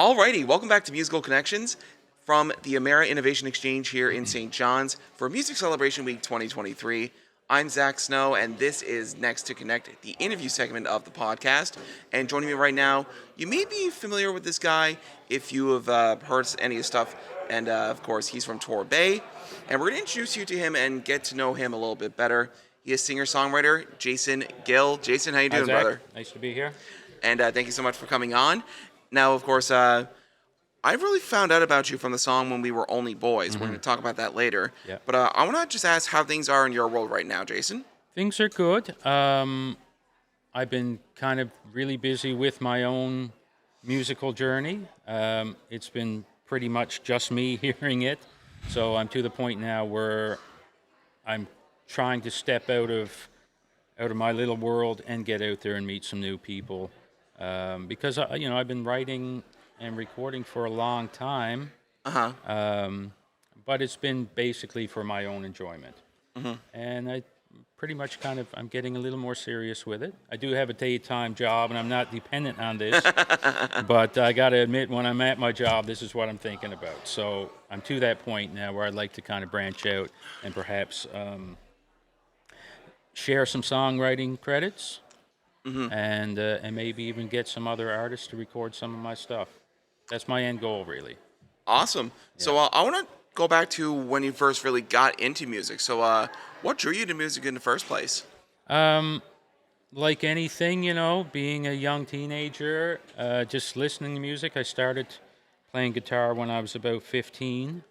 Alrighty, welcome back to Musical Connections from the Amera Innovation Exchange here in St. John's for Music Celebration Week 2023. I'm Zach Snow, and this is Next to Connect, the interview segment of the podcast. And joining me right now, you may be familiar with this guy if you have heard any of his stuff. And of course, he's from Torbay. And we're going to introduce you to him and get to know him a little bit better. He is singer-songwriter Jason Gill. Jason, how you doing, Hi, Zach. brother? Nice to be here. And thank you so much for coming on. Now, of course, I really found out about you from the song When We Were Only Boys. We're going to talk about that later. Yeah. But I want to just ask how things are in your world right now, Jason. Things are good. I've been kind of really busy with my own musical journey. It's been pretty much just me hearing it. So I'm to the point now where I'm trying to step out of my little world and get out there and meet some new people. Because I've been writing and recording for a long time. But it's been basically for my own enjoyment. And I pretty much I'm getting a little more serious with it. I do have a daytime job, and I'm not dependent on this. But I got to admit, when I'm at my job, this is what I'm thinking about. So I'm to that point now where I'd like to kind of branch out and perhaps share some songwriting credits. And maybe even get some other artists to record some of my stuff. That's my end goal, really. Awesome. Yeah. So I want to go back to when you first really got into music. So what drew you to music in the first place? Like anything, being a young teenager, just listening to music. I started playing guitar when I was about 15,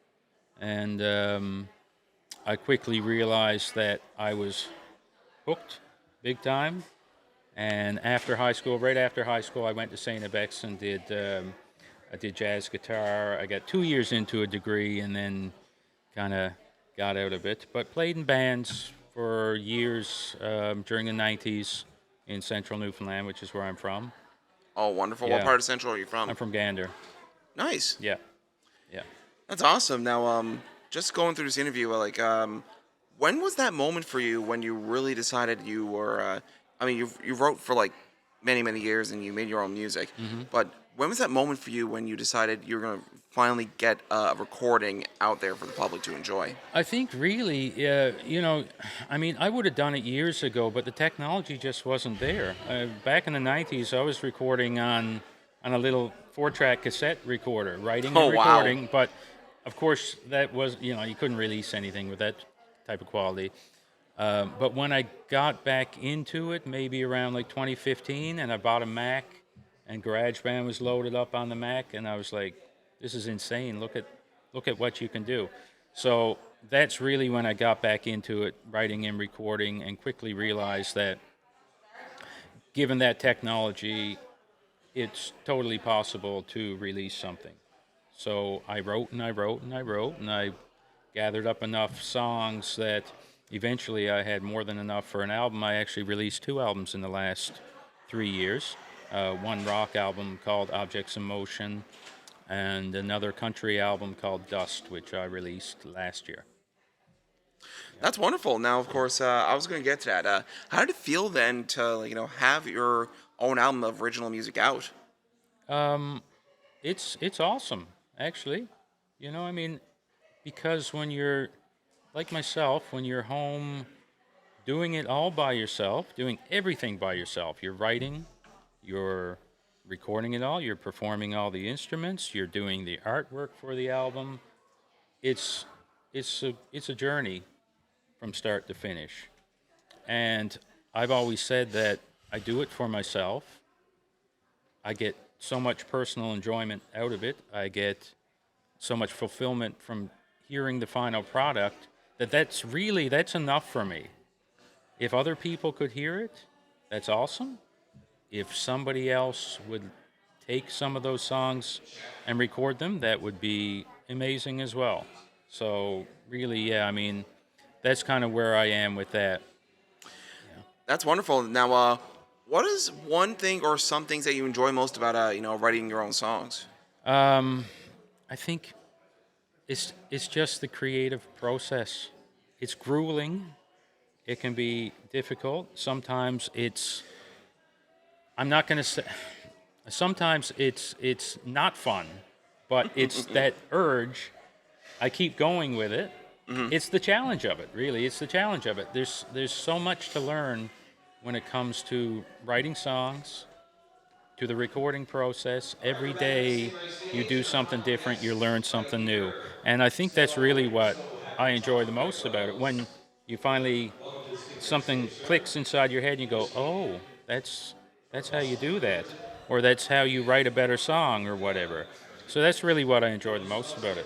and I quickly realized that I was hooked big time. And after high school, right after high school, I went to St. Bex and I did jazz guitar. I got 2 years into a degree and then kind of got out of it. But played in bands for years during the 90s in central Newfoundland, which is where I'm from. Oh, wonderful. Yeah. What part of Central are you from? I'm from Gander. Nice. Yeah. That's awesome. Now, just going through this interview, when was that moment for you when you really decided you were... you wrote for many, many years and you made your own music. But when was that moment for you when you decided you were going to finally get a recording out there for the public to enjoy? I think really, I would have done it years ago, but the technology just wasn't there. Back in the 90s, I was recording on a little 4-track cassette recorder, writing and recording. Wow. But, of course, that was, you couldn't release anything with that type of quality. But when I got back into it, maybe around 2015, and I bought a Mac, and GarageBand was loaded up on the Mac, and I was like, "This is insane! Look at what you can do." So that's really when I got back into it, writing and recording, and quickly realized that, given that technology, it's totally possible to release something. So I wrote and I wrote and I wrote, and I gathered up enough songs that eventually I had more than enough for an album. I actually released 2 albums in the last 3 years. One rock album called Objects in Motion, and another country album called Dust, which I released last year. That's wonderful. Now, of course, I was going to get to that. How did it feel then to have your own album of original music out? It's awesome, actually. Because when you're like myself, when you're home doing it all by yourself, doing everything by yourself, you're writing, you're recording it all, you're performing all the instruments, you're doing the artwork for the album. It's a journey from start to finish. And I've always said that I do it for myself. I get so much personal enjoyment out of it. I get so much fulfillment from hearing the final product that's enough for me. If other people could hear it, that's awesome. If somebody else would take some of those songs and record them, that would be amazing as well. So really, that's kind of where I am with that. Yeah. That's wonderful. Now, what is one thing or some things that you enjoy most about writing your own songs? I think it's just the creative process. It's grueling. It can be difficult. Sometimes I'm not going to say, sometimes it's not fun, but it's that urge. I keep going with it. It's the challenge of it, really. It's the challenge of it. There's so much to learn when it comes to writing songs, to the recording process. Every day you do something different, you learn something new. And I think that's really what I enjoy the most about it. When you finally something clicks inside your head and you go, "Oh, that's how you do that." Or that's how you write a better song or whatever. So that's really what I enjoy the most about it.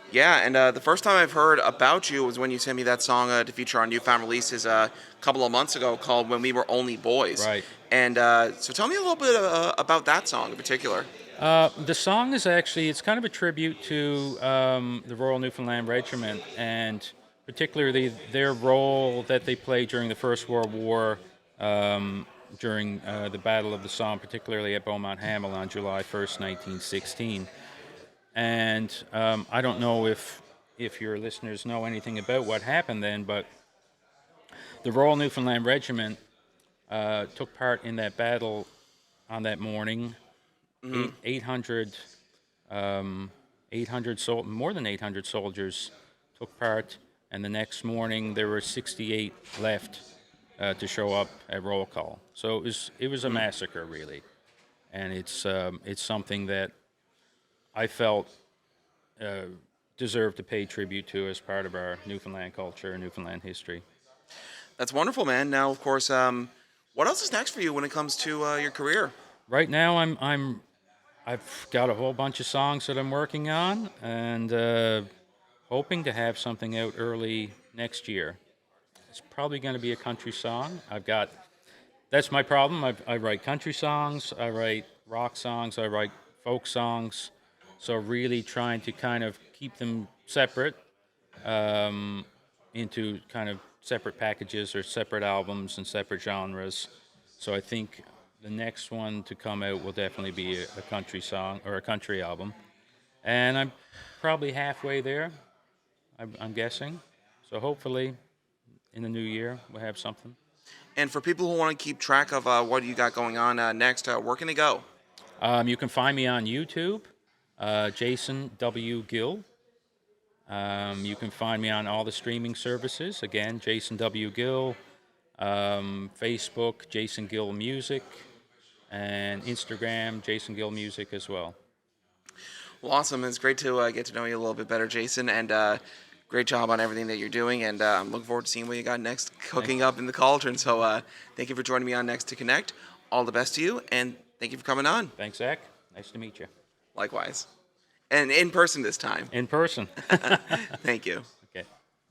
Yeah, and the first time I've heard about you was when you sent me that song to feature on Newfound Releases a couple of months ago called When We Were Only Boys. Right. And so tell me a little bit about that song in particular. The song is actually, it's kind of a tribute to the Royal Newfoundland Regiment, and particularly their role that they played during the First World War, during the Battle of the Somme, particularly at Beaumont Hamel on July 1st, 1916. And I don't know if your listeners know anything about what happened then, but the Royal Newfoundland Regiment took part in that battle on that morning. 800, 800 more than 800 soldiers took part, and the next morning there were 68 left to show up at roll call. So it was a massacre, really, and it's something that I felt deserved to pay tribute to as part of our Newfoundland culture and Newfoundland history. That's wonderful, man. Now, of course, what else is next for you when it comes to your career? Right now, I've got a whole bunch of songs that I'm working on, and hoping to have something out early next year. It's probably going to be a country song. That's my problem. I write country songs, I write rock songs, I write folk songs. So really trying to kind of keep them separate, into kind of separate packages or separate albums and separate genres. So I think the next one to come out will definitely be a country song or a country album. And I'm probably halfway there, I'm guessing. So hopefully in the new year we'll have something. And for people who want to keep track of what you got going on next, where can they go? You can find me on YouTube, Jason W. Gill. You can find me on all the streaming services. Again, Jason W. Gill, Facebook, Jason Gill Music, and Instagram, Jason Gill Music as well. Well, awesome. It's great to get to know you a little bit better, Jason, and great job on everything that you're doing. And I'm looking forward to seeing what you got next cooking up in the cauldron. So thank you for joining me on Next to Connect. All the best to you, and thank you for coming on. Thanks, Zach. Nice to meet you. Likewise. And in person this time. In person. Thank you.